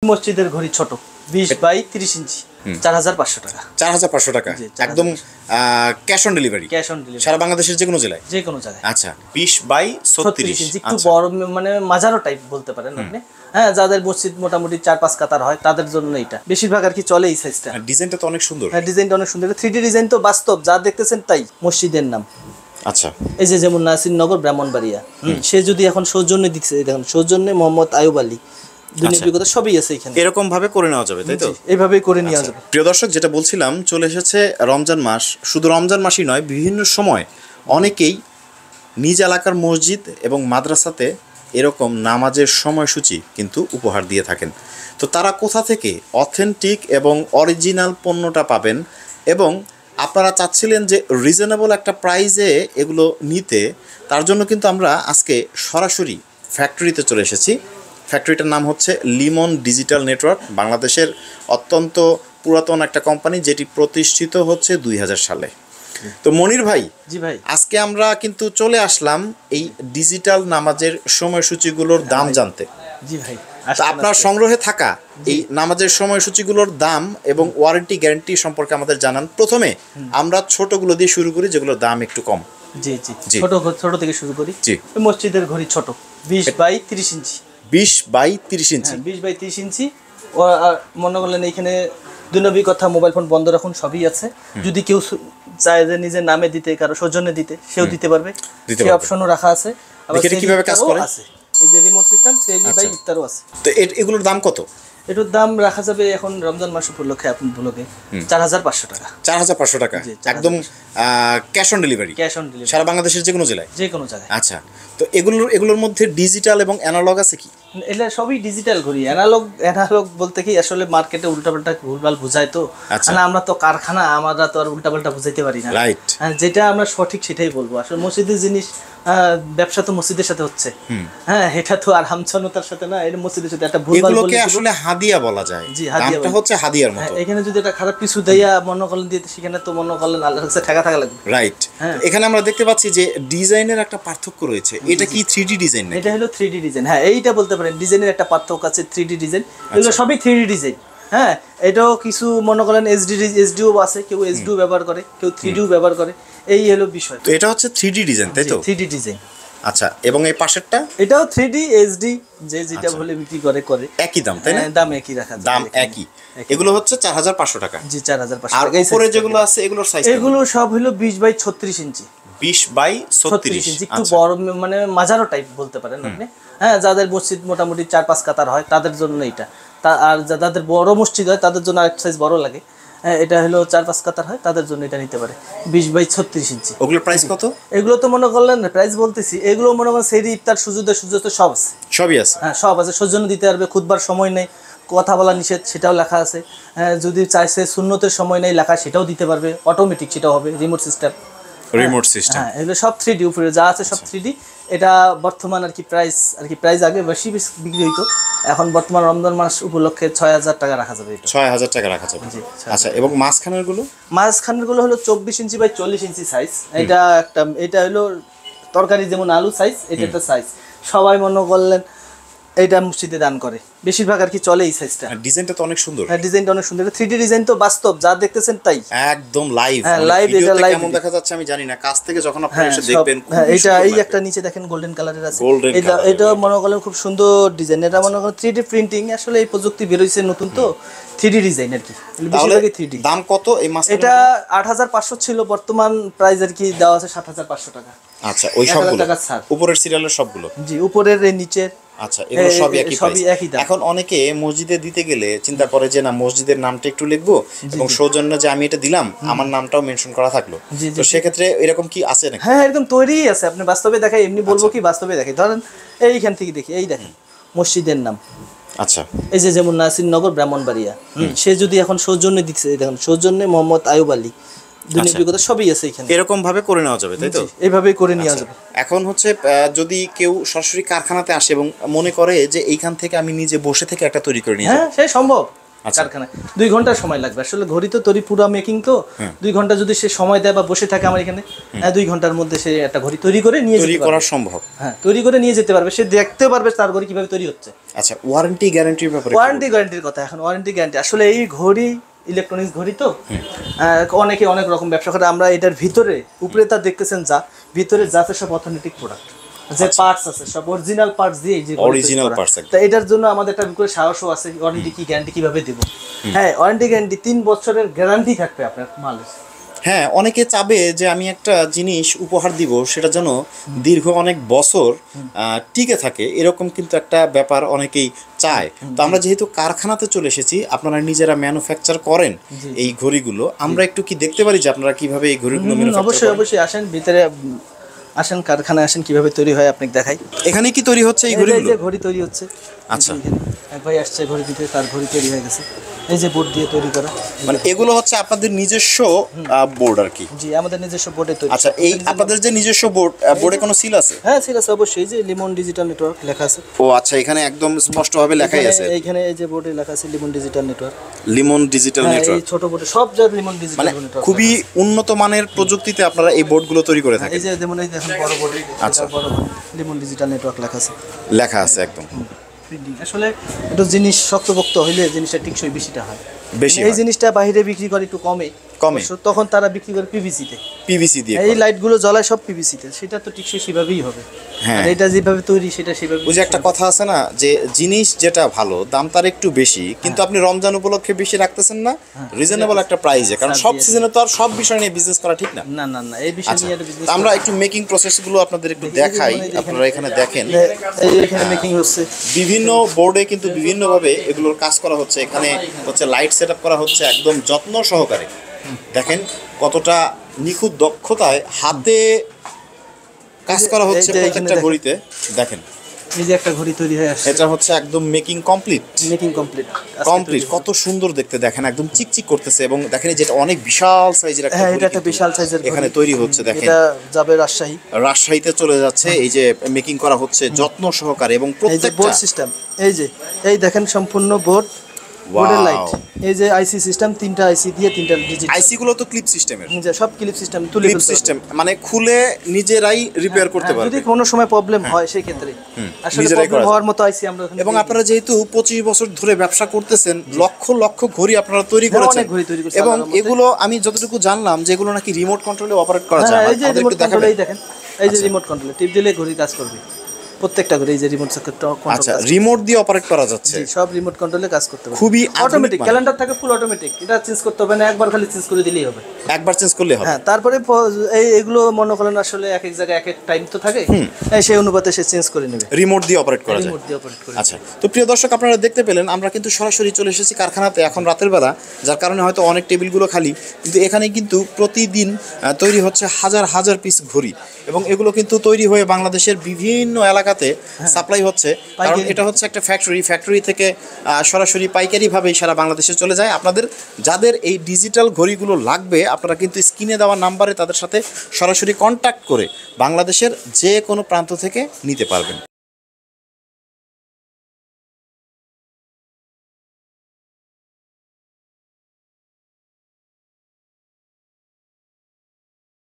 মসজিদের ঘড়ি ছোট 20 বাই 30 ইঞ্চি 4500 টাকা। 4500 টাকা একদম ক্যাশ অন ডেলিভারি। সারা বাংলাদেশের যে কোনো জেলায় যে কোনো জায়গায়। আচ্ছা 20 বাই 36 ইঞ্চি একটু বড় মানে মাঝারো টাইপ বলতে পারেন আপনি। হ্যাঁ, যাদের মসজিদ মোটামুটি 4-5 কাতার হয় তাদের জন্য এটা বেশিরভাগ আর কি চলে এই সাইজটা। ডিজাইনটা তো অনেক সুন্দর। হ্যাঁ, ডিজাইনটা অনেক সুন্দর। 3D ডিজাইন তো বাস্তব যা দেখতেছেন তাই। মসজিদের নাম আচ্ছা এই যে যেমন নাসিরনগর ব্রাহ্মণবাড়িয়া, সে যদি এখন সৌজন্যে দিচ্ছে, দেখেন সৌজন্যে মোহাম্মদ আয়ুব আলী, দুনিয়ার কথা সবই আছে এখানে। এরকম ভাবে করে নেওয়া যাবে, তাই তো? এইভাবেই করে নেওয়া যাবে। প্রিয় দর্শক, যেটা বলছিলাম, চলে এসেছে রমজান মাস। শুধু রমজান মাসই নয়, বিভিন্ন সময় অনেকেই নিজ এলাকার মসজিদ এবং মাদ্রাসাতে এরকম নামাজের সময়সূচি কিন্তু উপহার দিয়ে থাকেন। তো তারা কোথা থেকে অথেন্টিক এবং অরিজিনাল পণ্যটা পাবেন, এবং আপনারা চাচ্ছিলেন যে রিজনেবল একটা প্রাইজে এগুলো নিতে, তার জন্য কিন্তু আমরা আজকে সরাসরি ফ্যাক্টরিতে চলে এসেছি। ফ্যাক্টরিটার নাম হচ্ছে লিমন ডিজিটাল নেটওয়ার্ক। বাংলাদেশের অত্যন্ত পুরাতন একটা কোম্পানি, যেটি প্রতিষ্ঠিত হচ্ছে 2000 সালে। তো মনির ভাই, জি ভাই, আজকে আমরা কিন্তু চলে আসলাম এই ডিজিটাল নামাজের সময়সূচিগুলোর দাম জানতে। জি ভাই, আপনার সংগ্রহে থাকা এই নামাজের সময়সূচিগুলোর দাম এবং ওয়ারেন্টি গ্যারান্টি সম্পর্কে আমাদের জানান। প্রথমে আমরা ছোটগুলো দিয়ে শুরু করি, যেগুলোর দাম একটু কম। জি জি, ছোট থেকে শুরু করি। জি, মসজিদের ঘড়ি ছোট 20 by 30 inch. 20 by 30 inch. 20 by 30 inch. মনে করলেন এইখানে দুনবী কথা, মোবাইল ফোন বন্ধ রাখুন, সবই আছে। যদি কেউ চায় যে নিজের নামে দিতে, কারো সৌজন্যে দিতে, সেও দিতে পারবে। সেই অপশনও রাখা আছে। এটা কিভাবে কাজ করে? এই যে রিমোট সিস্টেম, সেজি বাই ইফতারও আছে। তো এগুলোর দাম কত? এটার দাম রাখা যাবে এখন রমজান মাস উপলক্ষে আপনি ব্লগে 4500 টাকা। 4500 টাকা একদম ক্যাশ অন ডেলিভারি। সারা বাংলাদেশের যে কোনো জেলায়। যে কোনো জায়গায়। আচ্ছা, তো এগুলোর মধ্যে ডিজিটাল এবং অ্যানালগ আছে কি? এটা সবই ডিজিটাল ঘড়ি। অ্যানালগ বলতে কি, আসলে মার্কেটে উল্টাপাল্টা ভুলভাল বুঝায় তো। মানে আমরা তো কারখানা, আমরা তো আর উল্টাপাল্টা বুঝাইতে পারি না। রাইট। যেটা আমরা সঠিক সেটাই বলবো। আসলে মসজিদের জিনিস, ব্যবসা তো মসজিদের সাথে হচ্ছে। হ্যাঁ, এটা তো আর হামছানতার সাথে না, এটা মসজিদের সাথে একটা ভুলভাল বলে আসলে হাদিয়া বলা যায়। জি, হাদিয়া হচ্ছে হাদিয়ার মতো। এখানে যদি একটা খারাপ কিছু দেয়া মনে করলেন দিতে, সেখানে তো মনে করলেন আল্লাহর কাছে ঠেকা থাকা লাগবে। রাইট। এখানে আমরা দেখতে পাচ্ছি যে ডিজাইনের একটা পার্থক্য রয়েছে। এটা কি 3D ডিজাইন? এটা হলো 3D ডিজাইন। হ্যাঁ, এইটা বলতে পারেন ডিজাইনের একটা পার্থক্য আছে। 3D ডিজাইন, এগুলো সবই 3D ডিজাইন। হ্যাঁ, এটাও কিছু মনে করেন এসডিও আছে, কেউ এসডিও ব্যবহার করে, কেউ 3Dও ব্যবহার করে। এই হলো বিষয়। তো এটা হচ্ছে 3D ডিজাইন, তাই তো? 3D design. আচ্ছা, এবং এই পাশেরটা? এটাও 3D এসডি, যেটা বলে বিক্রি করে একই দাম, তাই না? দাম একই রাখা, দাম একই। এগুলো হচ্ছে 4500 টাকা। জি, 4500 আর টাকা। উপরে যেগুলো আছে এগুলোর সাইজ? এগুলো সব হলো 20 বাই 36 ইঞ্চি। 20 বাই 36 ইঞ্চি, একটু বড় মানে মাঝারো টাইপ বলতে পারেন আপনি। হ্যাঁ, যাদের মসজিদ মোটামুটি 4-5 কাতার হয় তাদের জন্য এটা। আর যাদের বড় মসজিদ হয় তাদের জন্য আরেকটা সাইজ বড় লাগে। এটা হলো 4-5 কাতার হয়, তাদের জন্য এটা নিতে পারে 20 বাই 36 ইঞ্চি। ওগুলোর প্রাইস কত? এগুলো তো মনে করলেন প্রাইস বলতেছি, এগুলো মনে করেন সেরি, ইফতার, সুজুদের সব আছে। সবই আছে। হ্যাঁ, সব আছে। সৌজন্য দিতে পারবে, খুতবার সময় নেই, কথা বলা নিষেধ, সেটাও লেখা আছে। হ্যাঁ, যদি চাইছে সুন্নতের সময় নেই লেখা, সেটাও দিতে পারবে। অটোমেটিক সেটাও হবে, রিমোট সিস্টেম। হ্যাঁ, এগুলো সব 3D, উপরে যা আছে সব 3D। এটা বর্তমান আর কি প্রাইস আগে বেশি বিক্রি হইতো, এখন বর্তমান রমজান মাস উপলক্ষে 6000 টাকা রাখা যাবে। 6000 টাকা রাখা যাবে। আচ্ছা, এবং মাঝখানের গুলো হলো 24 ইঞ্চি বাই 40 ইঞ্চি সাইজ। এটা হলো তরকারি যেমন আলু সাইজ, এটা একটা সাইজ। সবাই মনে করলেন এটা মসজিদে দান করে, বেশিরভাগ আর কি চলে এই সাইজটা। ডিজাইনটা তো অনেক সুন্দর। হ্যাঁ, ডিজাইনটা অনেক সুন্দর। 3D ডিজাইন তো বাস্তব যা দেখতেছেন তাই। একদম লাইভ। হ্যাঁ, লাইভ। এটা লাইভ কেমন দেখা যাচ্ছে আমি জানি না, কাছ থেকে যখন আপনারা এসে দেখবেন। হ্যাঁ, এটা এই একটা নিচে দেখেন গোল্ডেন কালারের আছে। এটা মনে করেন খুব সুন্দর ডিজাইন। এটা মনে করেন 3D প্রিন্টিং। আসলে এই প্রযুক্তি বের হইছে নতুন, তো 3D ডিজাইন আর কি, বেশিরভাগই 3D। দাম কত এই মাছ? এটা 8500 ছিল, বর্তমান প্রাইস আর কি দেওয়া আছে 7500 টাকা। আচ্ছা, ওই সবগুলো উপরের সিরিয়ালের সবগুলো? জি, উপরের এই নিচের। আচ্ছা, এগুলো সবই একই দাম। এখন অনেকে মসজিদে দিতে গেলে চিন্তা করে যে না, মসজিদের নামটা একটু লিখবো এবং সৌজন্য যে আমি এটা দিলাম, আমার নামটাও মেনশন করা থাকলো। তো সেক্ষেত্রে এরকম কি আছে নাকি? হ্যাঁ, এরকম তৈরিই আছে। আপনি বাস্তবে দেখাই, এমনি বলবো কি, বাস্তবে দেখাই। ধরেন এইখান থেকে দেখি, এই দেখেন মসজিদের নাম। আচ্ছা, এই যে যেমন নাসিরনগর ব্রাহ্মণবাড়িয়া, সে যদি এখন সৌজন্যে দিচ্ছে, দেখেন সৌজন্যে মোহাম্মদ আয়ুব আলী, দুনিয়ার কথা সবই আছে এখানে। এরকম ভাবে করে নেওয়া যাবে, তাই তো? এইভাবেই করে নেওয়া যাবে। এখন হচ্ছে যদি কেউ সরাসরি কারখানাতে আসে এবং মনে করে যে এইখান থেকে আমি নিজে বসে থেকে একটা তৈরি করে নিয়ে, হ্যাঁ, সেই সম্ভব। কারখানায় 2 ঘন্টা সময় লাগবে। আসলে ঘড়ি তো তৈরি পুরো মেকিং তো 2 ঘন্টা যদি সে সময় দেয় বা বসে থাকে আমার এখানে 2 ঘন্টার মধ্যে সে একটা ঘড়ি তৈরি করে নিয়ে তৈরি যেতে করা পারবে। সম্ভব। হ্যাঁ, তৈরি করে নিয়ে যেতে পারবে, সে দেখতে পারবে তার ঘড়ি কিভাবে তৈরি হচ্ছে। আচ্ছা, ওয়ারেন্টি গ্যারান্টির ব্যাপারে ওয়ারেন্টি গ্যারান্টির কথা, এখন ওয়ারেন্টি গ্যারান্টি আসলে এই ঘড়ি ইলেকট্রনিক্স ঘড়ি তো অনেকে অনেক রকম ব্যবসা করে। আমরা এটার ভিতরে উপরে তা দেখতেছেন যা ভিতরে যাতে সব অথেন্টিক প্রোডাক্ট, যে পার্টস আছে সব অরিজিনাল পার্টস দিয়ে এই যে অরিজিনাল পার্টস। তা এটার জন্য আমাদের একটা করে সাহসও আছে। ওয়ারেন্টি কি গ্যারান্টি কিভাবে দেব? হ্যাঁ, ওয়ারেন্টি গ্যারান্টি 3 বছরের গ্যারান্টি থাকবে আপনার মালের। হ্যাঁ, অনেকে চাবে যে আমি একটা জিনিস উপহার দিব সেটা যেন দীর্ঘ অনেক বছর টিকে থাকে, এরকম কিন্তু একটা ব্যাপার অনেকেই চায়। তো আমরা যেহেতু কারখানাতে চলে এসেছি, আপনারা নিজেরা ম্যানুফ্যাকচার করেন এই ঘড়িগুলো, আমরা একটু কি দেখতে পারি যে আপনারা কিভাবে এই ঘড়িগুলো অবশ্যই অবশ্যই আসেন, ভিতরে আসেন, কারখানায় আসেন, কিভাবে তৈরি হয় আপনাকে দেখাই। এখানে কি তৈরি হচ্ছে এই ঘড়িগুলো? ঘড়ি তৈরি হচ্ছে। আচ্ছা, এক ভাই আসছে ঘড়ি দিতে, তার ঘড়ি তৈরি হয়ে গেছে এই যে বোর্ড দিয়ে তৈরি করা। মানে এগুলো হচ্ছে আপনাদের নিজস্ব বোর্ড আর কি? জি, আমাদের নিজস্ব বোর্ডে তৈরি। আচ্ছা, এই আপনাদের যে নিজস্ব বোর্ড, বোর্ডে কোনো সিল আছে? হ্যাঁ, সিল আছে অবশ্যই, এই যে লিমন ডিজিটাল নেটওয়ার্ক লেখা আছে। ও আচ্ছা, এখানে একদম স্পষ্টভাবে লেখাই আছে। এইখানে এই যে বোর্ডে লেখা আছে Limon digital network. Limon digital network, এই ছোট বোর্ডে সব জায়গায় লিমন ডিজিটাল মানে নেটওয়ার্ক। খুবই উন্নত মানের প্রযুক্তিতে আপনারা এই বোর্ডগুলো তৈরি করে থাকেন। এই যে যেমন এই দেখেন বড় বোর্ডে, আচ্ছা, বড় লিমন ডিজিটাল নেটওয়ার্ক লেখা আছে। লেখা আছে একদম। আসলে এটা জিনিস শক্তপোক্ত হইলে জিনিসটা টিকসই বেশিটা হয়। বেশি এই জিনিসটা বাইরে বিক্রি করে একটু কমে, তখন তারা বিক্রি করে পিভিসিতে। পিভিসি দিয়ে এই লাইটগুলো জ্বলায় সব পিভিসিতে, সেটা তো টিকসই সেভাবেই হবে। হ্যাঁ, আর এটা যেভাবে তৈরি সেটা সেভাবে। ওই যে একটা কথা আছে না, যে জিনিস যেটা ভালো দাম তার একটু বেশি, কিন্তু আপনি রমজান উপলক্ষে বেশি রাখতেছেন না, রিজনেবল একটা প্রাইসে, কারণ সব সিজনে তো আর সব বিষয় নিয়ে বিজনেস করা ঠিক না। না না না, এই বিষয় নিয়ে বিজনেস। আমরা একটু মেকিং প্রসেসগুলো আপনাদের একটু দেখাই, আপনারা এখানে দেখেন। এই এখানে মেকিং হচ্ছে বিভিন্ন বোর্ডে কিন্তু বিভিন্নভাবে এগুলোর কাজ করা হচ্ছে। এখানে হচ্ছে লাইট সেট আপ করা হচ্ছে একদম যত্ন সহকারে। দেখেন কতটা নিখুঁত দক্ষতায় হাতে কাজ করা হচ্ছে প্রত্যেকটা ঘড়িতে। দেখেন এই যে একটা ঘড়ি তৈরি হয়ে আসছে, এটা হচ্ছে একদম মেকিং কমপ্লিট। কত সুন্দর দেখতে, দেখেন একদম চিকচিক করতেছে। এবং দেখেন যেটা অনেক বিশাল সাইজের একটা ঘড়ি, এটা একটা বিশাল সাইজের এখানে তৈরি হচ্ছে। দেখেন এটা যাবে রাজশাহীতে চলে যাচ্ছে। এই যে মেকিং করা হচ্ছে যত্ন সহকারে, এবং প্রত্যেকটা বোর্ড সিস্টেম। এই দেখেন সম্পূর্ণ বোর্ড, বোর্ডের লাইট, এই যে আইসি সিস্টেম, 3টা আইসি দিয়ে 3টা ডিজিট। আইসি গুলো তো ক্লিপ সিস্টেমের, যে সব ক্লিপ সিস্টেম, ক্লিপ সিস্টেম মানে খুলে নিজেরাই রিপেয়ার করতে পারবে যদি কোনো সময় প্রবলেম হয় সেই ক্ষেত্রে। আসলে প্রবলেম হওয়ার মতো আইসি আমরা। এবং আপনারা যেহেতু 25 বছর ধরে ব্যবসা করতেছেন, লক্ষ লক্ষ ঘড়ি আপনারা তৈরি করেছেন, এবং এগুলো আমি যতটুকু জানলাম যে এগুলো নাকি রিমোট কন্ট্রোলে অপারেট করা যায়। এই যে রিমোট কন্ট্রোলেই দেখেন, এই যে রিমোট কন্ট্রোলে টিপ দিলে ঘড়ি কাজ করবে প্রত্যেকটা ঘড়ি। এই যে রিমোট কন্ট্রোল, আচ্ছা, রিমোট দিয়ে অপারেট করা যাচ্ছে। সব রিমোট কন্ট্রোলে কাজ করতে পারবে, খুবই অটোমেটিক। ক্যালেন্ডার থাকে ফুল অটোমেটিক, এটা চেঞ্জ করতে হবে না, একবার খালি চেঞ্জ করে দিলেই হবে। একবার চেঞ্জ করলে হবে। হ্যাঁ, তারপরে এইগুলো মনে করেন আসলে এক এক জায়গায় এক এক টাইম তো থাকে, সেই অনুপাতে সে চেঞ্জ করে নেবে। রিমোট দিয়ে অপারেট করা যায়। আচ্ছা, তো প্রিয় দর্শক, আপনারা দেখতে পেলেন আমরা কিন্তু সরাসরি চলে এসেছি কারখানাতে এখন রাতের বেলা, যার কারণে হয়তো অনেক টেবিলগুলো খালি, কিন্তু এখানে কিন্তু প্রতিদিন তৈরি হচ্ছে হাজার হাজার পিস ঘড়ি, এবং এগুলো কিন্তু তৈরি হয়ে বাংলাদেশের বিভিন্ন এলাকাতে সাপ্লাই হচ্ছে। কারণ এটা হচ্ছে একটা ফ্যাক্টরি থেকে সরাসরি পাইকারিভাবেই সারা বাংলাদেশে চলে যায়। আপনাদের যাদের এই ডিজিটাল ঘড়িগুলো লাগবে, আপনারা কিন্তু স্ক্রিনে দেওয়া নাম্বারে তাদের সাথে সরাসরি কন্ট্যাক্ট করে বাংলাদেশের যে কোনো প্রান্ত থেকে নিতে পারবেন।